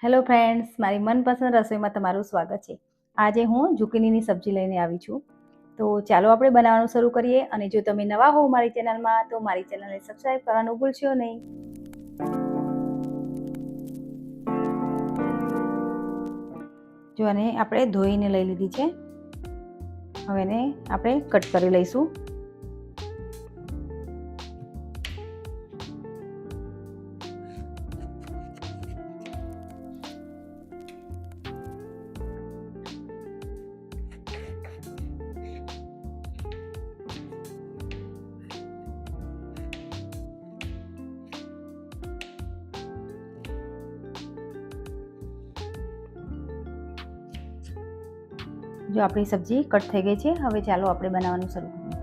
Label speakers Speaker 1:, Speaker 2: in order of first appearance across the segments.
Speaker 1: Hello friends, મારી મનપસંદ રસોઈમાં તમારું સ્વાગત છે. આજે હું ઝુકીનીની સબ્જી લઈને આવી છું. તો ચાલો આપણે બનાવવાનું શરૂ કરીએ. અને જો તમે નવા હો મારી ચેનલમાં તો મારી ચેનલને સબસ્ક્રાઈબ કરવાનું ભૂલશો નહીં. જો આને આપણે ધોઈને લઈ લીધી છે. હવે એને આપણે કટ કરી લઈશું. જો આપણી સબ્જી કટ થઈ ગઈ છે. હવે ચાલો આપણે બનાવવાનું શરૂ કરીએ.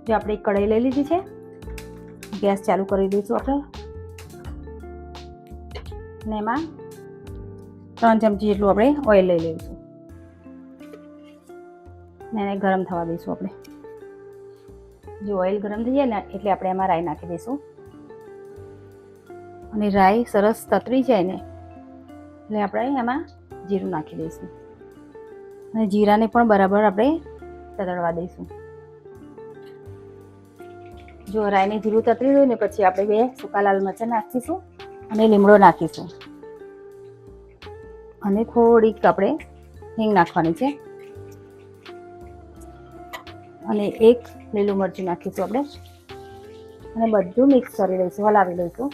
Speaker 1: જો આપણે એક કઢાઈ લઈ લીધી છે. ગેસ ચાલુ કરી દઈશું આપણે. અને એમાં 3 ચમચી જેટલું આપણે ઓઇલ લઈ લઈશું. ને એને ગરમ થવા દઈશું આપણે. જો ઓઇલ ગરમ થઈ જાય ને એટલે આપણે એમાં રાઈ નાખી દઈશું. અને રાઈ સરસ તતરી જાય ને એટલે આપણે એમાં જીરું નાખી દઈશું. અને જીરાને પણ બરાબર આપણે તતડવા દઈશું. જો રાઈને જીરું તતરી ગયું ને પછી આપણે 2 સૂકા લાલ મરચાં નાખીશું અને લીમડો નાખીશું. અને થોડીક આપણે હિંગ નાખવાની છે. અને 1 લીલું મરચું નાખીશું આપણે. અને બધું મિક્સ કરી લઈશું, હલાવી લઈશું.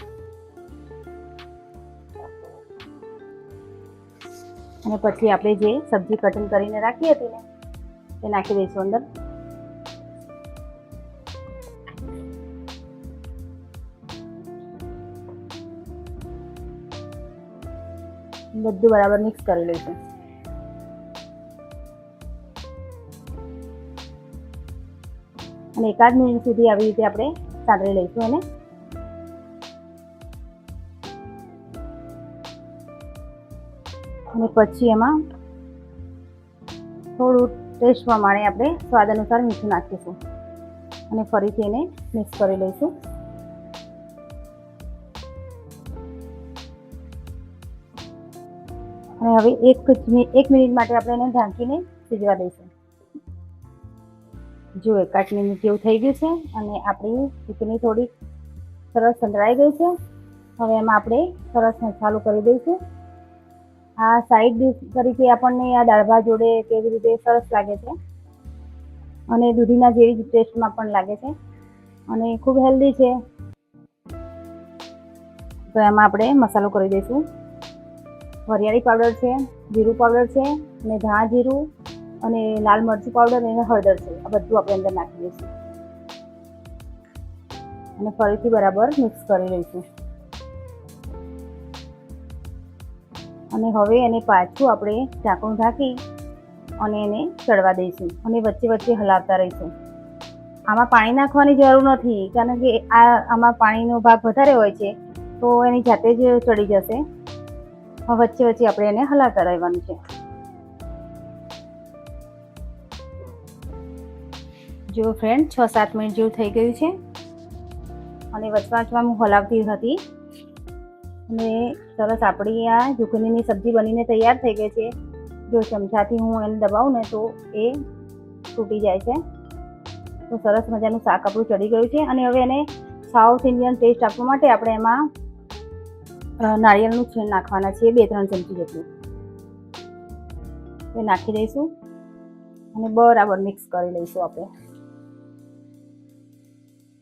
Speaker 1: અને પછી આપણે જે સબ્જી કટિંગ કરીને રાખી હતી ને તે નાખી દઈશું અંદર. બધું બરાબર મિક્સ કરી લઈશું. અને 1 મિનિટ સુધી આવી રીતે આપણે સાંતળી લઈશું એને. અને પછી એમાં થોડું ટેસ્ટ પ્રમાણે આપણે સ્વાદ અનુસાર મીઠું નાખીશું. અને ફરીથી એને મિક્સ કરી લઈશું. અને હવે 1 મિનિટ માટે આપણે એને ઢાંકીને સિજવા દઈશું. જો 1 મિનિટ જેવું થઈ ગયું છે. અને આપણી ચીકણી થોડી સરસ સંતળાઈ ગઈ છે. હવે એમાં આપણે સરસ મસાલો કરી દઈશું. આ સાઈડ ડિશ તરીકે આપણને આ દાળ ભાત જોડે કેવી રીતે સરસ લાગે છે. અને દૂધીના જેવી જ ટેસ્ટમાં પણ લાગે છે. અને ખૂબ હેલ્ધી છે. તો એમાં આપણે મસાલો કરી દઈશું. વરિયાળી પાવડર છે, જીરું પાવડર છે, અને ધાણા જીરું, અને લાલ મરચું પાવડર અને હળદર છે. આ બધું આપણે અંદર નાખી દઈશું. અને ફરીથી બરાબર મિક્સ કરી લઈશું. અને હવે એને પાછું આપણે ઢાંકણું ઢાંકી અને એને ચડવા દઈશું. અને વચ્ચે વચ્ચે હલાવતા રહીશું. આમાં પાણી નાખવાની જરૂર નથી, કારણ કે આમાં પાણીનો ભાગ વધારે હોય છે તો એની જાતે જ ચડી જશે. વચ્ચે વચ્ચે આપણે એને હલાવતા રહેવાનું છે. જો ફ્રેન્ડ 6-7 મિનિટ જેવું થઈ ગયું છે. અને વચમાં હું હલાવતી હતી. અને સરસ આપણી આ ઝુકીનીની સબ્જી બનીને તૈયાર થઈ ગઈ છે. જો ચમચાથી હું એને દબાવું ને તો એ તૂટી જાય છે. તો સરસ મજાનું શાક આપણું ચડી ગયું છે. અને હવે એને સાઉથ ઇન્ડિયન ટેસ્ટ આપવા માટે આપણે એમાં નારિયેળનું છીણ નાખવાના છે, 2-3 ચમચી જેટલું. એ નાખી દઈશું. અને બરાબર મિક્સ કરી લઈશું આપણે.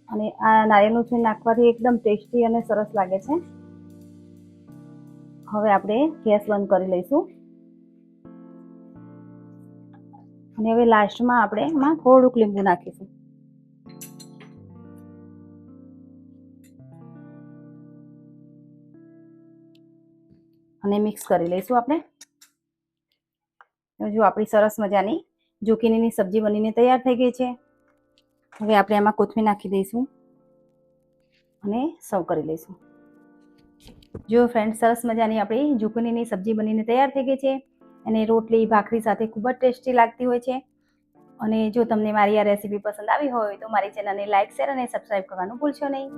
Speaker 1: અને આ નારિયેળનું છીણ નાખવાથી એકદમ ટેસ્ટી અને સરસ લાગે છે. હવે આપણે ગેસ બંધ કરી લઈશું. અને હવે લાસ્ટમાં આપણે એમાં થોડુંક લીંબુ નાખીશું. અને મિક્સ કરી લઈશું આપણે. જો આપણી સરસ મજાની ઝુકીનીની સબ્જી બનીને તૈયાર થઈ ગઈ છે. હવે આપણે એમાં કોથમીર નાખી દઈશું અને સર્વ કરી લઈશું. જો ફ્રેન્ડ, સરસ મજાની આપણી ઝુકીનીની સબ્જી બનીને તૈયાર થઈ ગઈ છે. અને રોટલી ભાખરી સાથે ખૂબ જ ટેસ્ટી લાગતી હોય છે. અને જો તમને મારી આ રેસીપી પસંદ આવી હોય તો મારી ચેનલને લાઇક, શેર અને સબસ્ક્રાઈબ કરવાનું ભૂલશો નહીં.